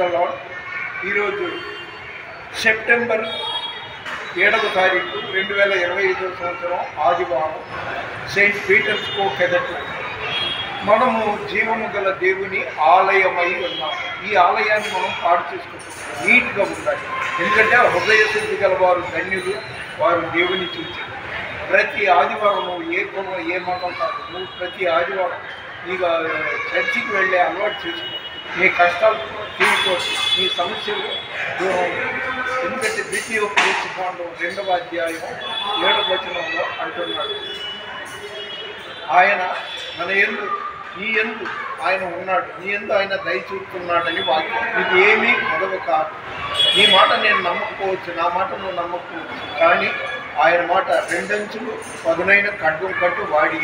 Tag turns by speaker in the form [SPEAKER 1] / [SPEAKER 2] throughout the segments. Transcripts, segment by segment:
[SPEAKER 1] The lord. ఈరోజు September 7వ తారీఖు 2025 సంవత్సరం ఆదివారం. సెయింట్ పీటర్స్ కోక్ ఎదుట మనము జీవము గల దేవుని ఆలయమై ఉన్నాము. ఈ ఆలయాన్ని మనం పాడు చేసుకుంటాం, నీట్గా ఉండాలి. ఎందుకంటే హృదయ శుద్ధి గల వారు ధన్యులు, వారు దేవుని చూచారు. ప్రతి ఆదివారం నువ్వు ఏ కులం ఏ మతం కాదు, నువ్వు ప్రతి ఆదివారం నీకు చర్చికి వెళ్ళే అలవాటు చేసుకో. నీ కష్టాలు తీరిపోవచ్చు, నీ సమస్యలు దూరం. ఎందుకంటే ద్వితీయోపదేశకాండం 2వ అధ్యాయం 7వ వచనంలో అంటున్నాడు, ఆయన మన యందు నీ యందు ఆయన ఉన్నాడు, నీ యందు ఆయన దయ చూపుతున్నాడని వాక్యం. ఇది ఏమీ గొడవ కాదు. నీ మాట నేను నమ్మకపోవచ్చు, నా మాట నువ్వు నమ్మకపోవచ్చు, కానీ ఆయన మాట రెండంచులు పదునైన ఖడ్గం కట్టు వాడి.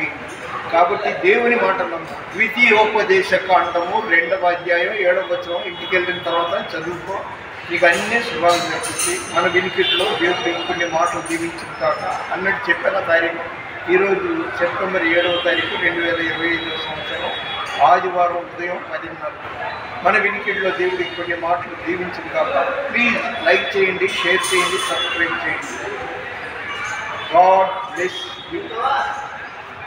[SPEAKER 1] కాబట్టి దేవుని మాట నమ్ము. ద్వితీయోపదేశకాండము 2వ అధ్యాయం 7వ వచనం ఇంటికి వెళ్ళిన తర్వాత చదువుకో, నీకు అన్నీ శుభాలు జరుగుతుంది. మన వినికిట్లో దేవుడు ఇంకొన్ని మాటలు దీవించిన కాక అన్నట్టు చెప్పిన తారీఖు ఈరోజు సెప్టెంబర్ 7వ తారీఖు 2025 సంవత్సరం ఆదివారం ఉదయం 10:30. మన వినికిడిలో దేవుడు ఇంకొన్ని మాటలు దీవించిన కాక. ప్లీజ్ లైక్ చేయండి, షేర్ చేయండి, సబ్స్క్రైబ్ చేయండి. God bless you.